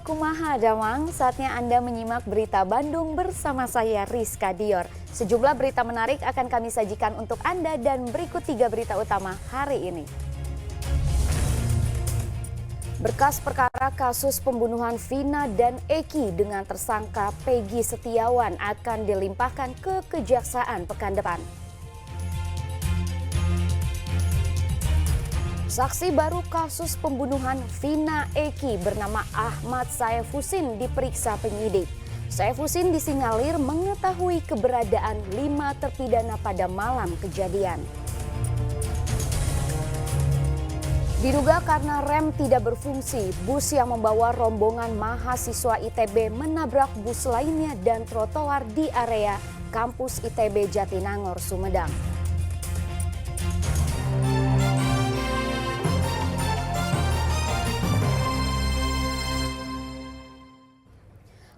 Kumaha Damang, saatnya Anda menyimak berita Bandung bersama saya Rizka Dior. Sejumlah berita menarik akan kami sajikan untuk Anda dan berikut 3 berita utama hari ini. Berkas perkara kasus pembunuhan Vina dan Eki dengan tersangka Peggy Setiawan akan dilimpahkan ke Kejaksaan pekan depan. Saksi baru kasus pembunuhan Vina Eki bernama Ahmad Saifusin diperiksa penyidik. Saifusin disinyalir mengetahui keberadaan 5 terpidana pada malam kejadian. Diduga karena rem tidak berfungsi, bus yang membawa rombongan mahasiswa ITB menabrak bus lainnya dan trotoar di area kampus ITB Jatinangor, Sumedang.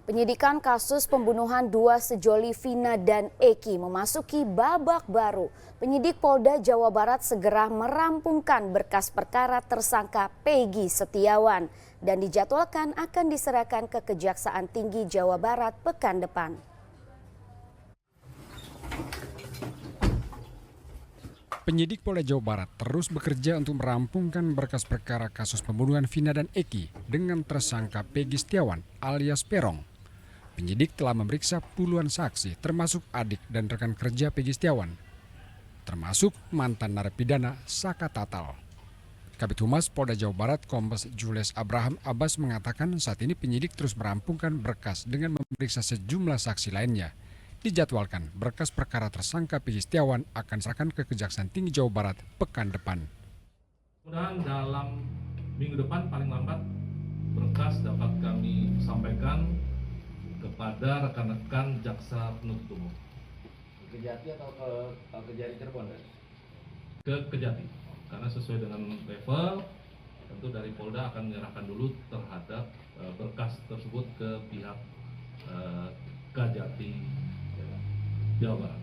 Penyidikan kasus pembunuhan 2 sejoli Vina dan Eki memasuki babak baru. Penyidik Polda Jawa Barat segera merampungkan berkas perkara tersangka Peggy Setiawan dan dijadwalkan akan diserahkan ke Kejaksaan Tinggi Jawa Barat pekan depan. Penyidik Polda Jawa Barat terus bekerja untuk merampungkan berkas perkara kasus pembunuhan Vina dan Eki dengan tersangka Peggy Setiawan alias Perong. Penyidik telah memeriksa puluhan saksi termasuk adik dan rekan kerja Peggy Setiawan, termasuk mantan narapidana Saka Tatal. Kabid Humas Polda Jawa Barat Kombes Jules Abraham Abbas mengatakan saat ini penyidik terus merampungkan berkas dengan memeriksa sejumlah saksi lainnya. Dijadwalkan berkas perkara tersangka Peggy Setiawan akan diserahkan ke Kejaksaan Tinggi Jawa Barat pekan depan. Mudah-mudahan dalam minggu depan paling lambat berkas dapat kami sampaikan kepada rekan-rekan jaksa penuntut umum. Kejati atau ke Kejari Cirebon? Ke Kejati, karena sesuai dengan level, tentu dari Polda akan menyerahkan dulu terhadap berkas tersebut ke pihak Kejati Jawa Barat.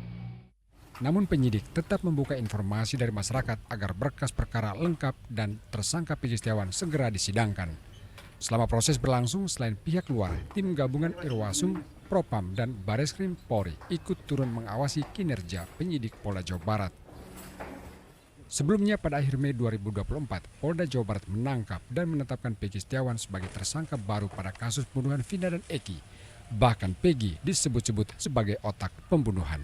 Namun penyidik tetap membuka informasi dari masyarakat agar berkas perkara lengkap dan tersangka Peggy Setiawan segera disidangkan. Selama proses berlangsung, selain pihak luar, tim gabungan Irwasum, Propam, dan Bareskrim Polri ikut turun mengawasi kinerja penyidik Polda Jawa Barat. Sebelumnya pada akhir Mei 2024, Polda Jawa Barat menangkap dan menetapkan Peggy Setiawan sebagai tersangka baru pada kasus pembunuhan Vina dan Eki. Bahkan Peggy disebut-sebut sebagai otak pembunuhan.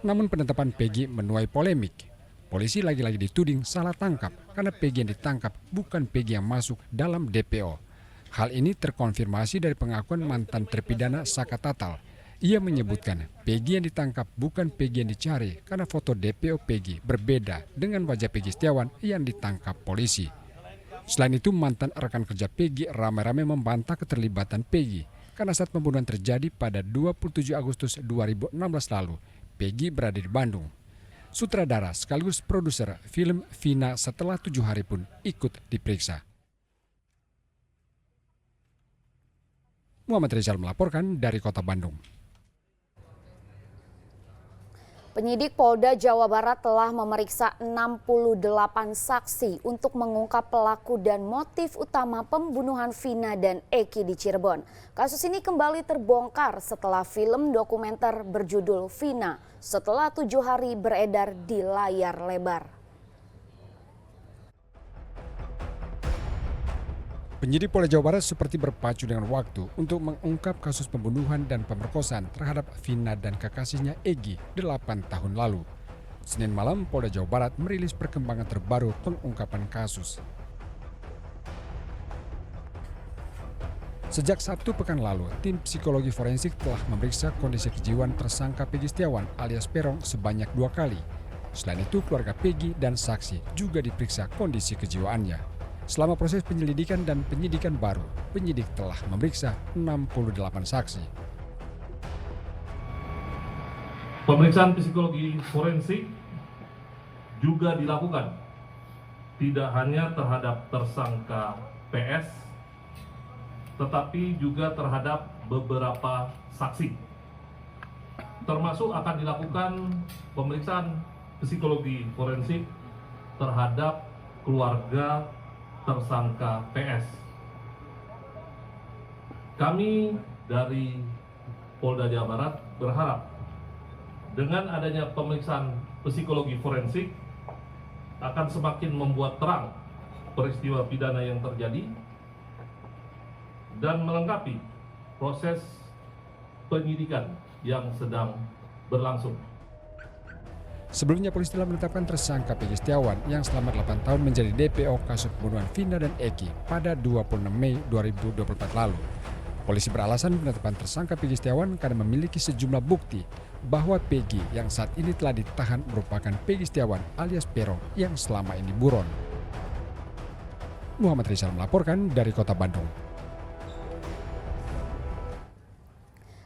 Namun penetapan Peggy menuai polemik. Polisi lagi-lagi dituding salah tangkap karena Peggy yang ditangkap bukan Peggy yang masuk dalam DPO. Hal ini terkonfirmasi dari pengakuan mantan terpidana Saka Tatal. Ia menyebutkan Peggy yang ditangkap bukan Peggy yang dicari karena foto DPO Peggy berbeda dengan wajah Peggy Setiawan yang ditangkap polisi. Selain itu mantan rekan kerja Peggy ramai-ramai membantah keterlibatan Peggy karena saat pembunuhan terjadi pada 27 Agustus 2016 lalu, Peggy berada di Bandung. Sutradara sekaligus produser film Vina setelah 7 hari pun ikut diperiksa. Muhammad Rizal melaporkan dari Kota Bandung. Penyidik Polda Jawa Barat telah memeriksa 68 saksi untuk mengungkap pelaku dan motif utama pembunuhan Vina dan Eki di Cirebon. Kasus ini kembali terbongkar setelah film dokumenter berjudul Vina setelah 7 hari beredar di layar lebar. Penyidik Polda Jawa Barat seperti berpacu dengan waktu untuk mengungkap kasus pembunuhan dan pemerkosaan terhadap Vina dan kekasihnya Egi 8 tahun lalu. Senin malam Polda Jawa Barat merilis perkembangan terbaru pengungkapan kasus. Sejak Sabtu pekan lalu, tim psikologi forensik telah memeriksa kondisi kejiwaan tersangka Peggy Setiawan alias Perong sebanyak 2 kali. Selain itu, keluarga Peggy dan saksi juga diperiksa kondisi kejiwaannya. Selama proses penyelidikan dan penyidikan baru, penyidik telah memeriksa 68 saksi. Pemeriksaan psikologi forensik juga dilakukan, tidak hanya terhadap tersangka PS, tetapi juga terhadap beberapa saksi. Termasuk akan dilakukan pemeriksaan psikologi forensik terhadap keluarga tersangka PS. Kami dari Polda Jawa Barat berharap dengan adanya pemeriksaan psikologi forensik akan semakin membuat terang peristiwa pidana yang terjadi dan melengkapi proses penyidikan yang sedang berlangsung. Sebelumnya polisi telah menetapkan tersangka Peggy Setiawan yang selama 8 tahun menjadi DPO kasus pembunuhan Vina dan Eki pada 26 Mei 2024 lalu. Polisi beralasan penetapan tersangka Peggy Setiawan karena memiliki sejumlah bukti bahwa Peggy yang saat ini telah ditahan merupakan Peggy Setiawan alias Peron yang selama ini buron. Muhammad Rizal melaporkan dari Kota Bandung.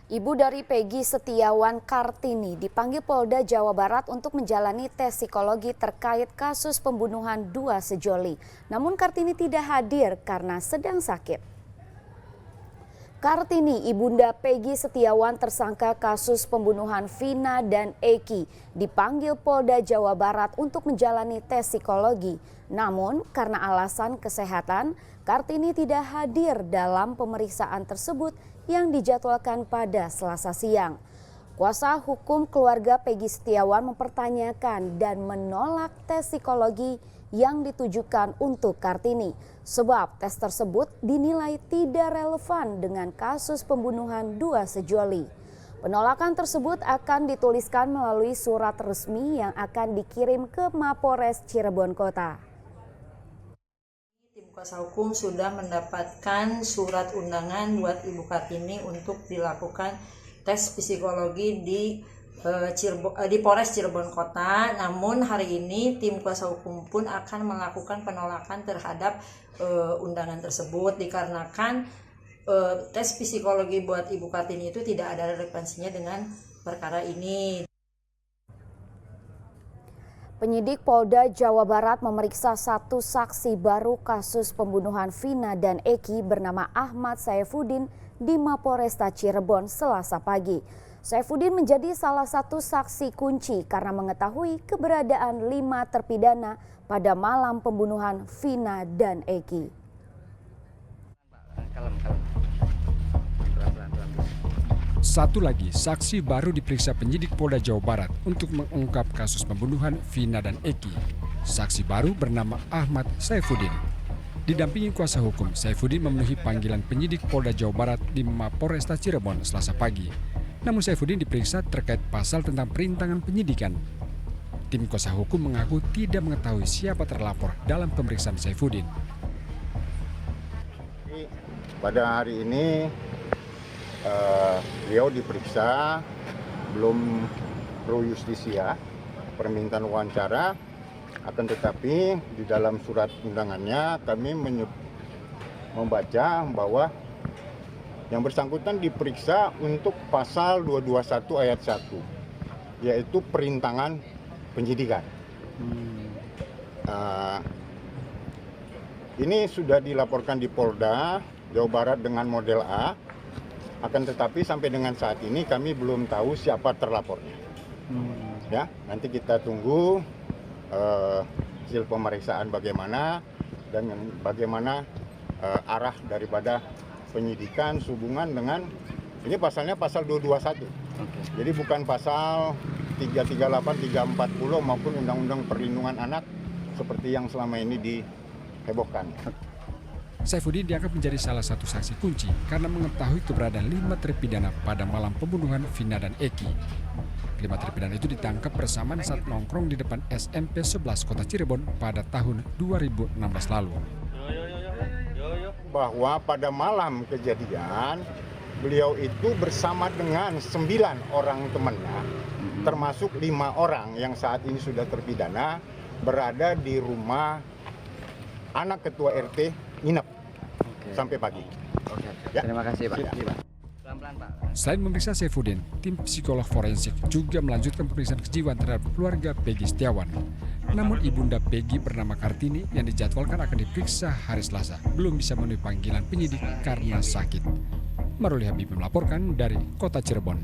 Ibu dari Peggy Setiawan, Kartini, dipanggil Polda Jawa Barat untuk menjalani tes psikologi terkait kasus pembunuhan dua sejoli. Namun Kartini tidak hadir karena sedang sakit. Kartini, ibunda Peggy Setiawan tersangka kasus pembunuhan Vina dan Eki, dipanggil Polda Jawa Barat untuk menjalani tes psikologi. Namun karena alasan kesehatan, Kartini tidak hadir dalam pemeriksaan tersebut yang dijadwalkan pada Selasa siang. Kuasa hukum keluarga Peggy Setiawan mempertanyakan dan menolak tes psikologi yang ditujukan untuk Kartini, sebab tes tersebut dinilai tidak relevan dengan kasus pembunuhan dua sejoli. Penolakan tersebut akan dituliskan melalui surat resmi yang akan dikirim ke Mapores Cirebon Kota. Tim kuasa hukum sudah mendapatkan surat undangan buat Ibu Kartini untuk dilakukan tes psikologi di Polres Cirebon Kota. Namun hari ini tim kuasa hukum pun akan melakukan penolakan terhadap undangan tersebut dikarenakan tes psikologi buat Ibu Kartini itu tidak ada relevansinya dengan perkara ini. Penyidik Polda Jawa Barat memeriksa satu saksi baru kasus pembunuhan Vina dan Eki bernama Ahmad Saifuddin di Mapolresta Cirebon Selasa pagi. Saifuddin menjadi salah satu saksi kunci karena mengetahui keberadaan 5 terpidana pada malam pembunuhan Vina dan Eki. Satu lagi saksi baru diperiksa penyidik Polda Jawa Barat untuk mengungkap kasus pembunuhan Vina dan Eki. Saksi baru bernama Ahmad Saifuddin. Didampingi kuasa hukum, Saifuddin memenuhi panggilan penyidik Polda Jawa Barat di Mapolresta Cirebon Selasa pagi. Namun Saifuddin diperiksa terkait pasal tentang perintangan penyidikan. Tim kuasa hukum mengaku tidak mengetahui siapa terlapor dalam pemeriksaan Saifuddin. Pada hari ini beliau diperiksa, belum pro justisia, permintaan wawancara, akan tetapi di dalam surat undangannya kami membaca bahwa yang bersangkutan diperiksa untuk pasal 221 ayat 1, yaitu perintangan penyidikan. Ini sudah dilaporkan di Polda Jawa Barat dengan model A, akan tetapi sampai dengan saat ini kami belum tahu siapa terlapornya. Ya, nanti kita tunggu hasil pemeriksaan bagaimana dan bagaimana arah daripada penyidikan sehubungan dengan ini pasalnya pasal 221. Jadi bukan pasal 338, 340 maupun Undang-Undang Perlindungan Anak seperti yang selama ini dihebohkan. Saifuddin dianggap menjadi salah satu saksi kunci karena mengetahui keberadaan 5 terpidana pada malam pembunuhan Vina dan Eki. 5 terpidana itu ditangkap bersamaan saat nongkrong di depan SMP 11 Kota Cirebon pada tahun 2016 lalu. Bahwa pada malam kejadian beliau itu bersama dengan 9 orang temannya, termasuk 5 orang yang saat ini sudah terpidana, berada di rumah anak ketua RT nginep sampai pagi. Ya. Terima kasih Pak. Ya. Pelan-pelan Pak. Selain memeriksa Saifuddin, tim psikolog forensik juga melanjutkan pemeriksaan kejiwaan terhadap keluarga Peggy Setiawan. Namun ibunda Peggy bernama Kartini yang dijadwalkan akan diperiksa hari Selasa belum bisa memenuhi panggilan penyidik karena sakit. Maruli Habib melaporkan dari Kota Cirebon.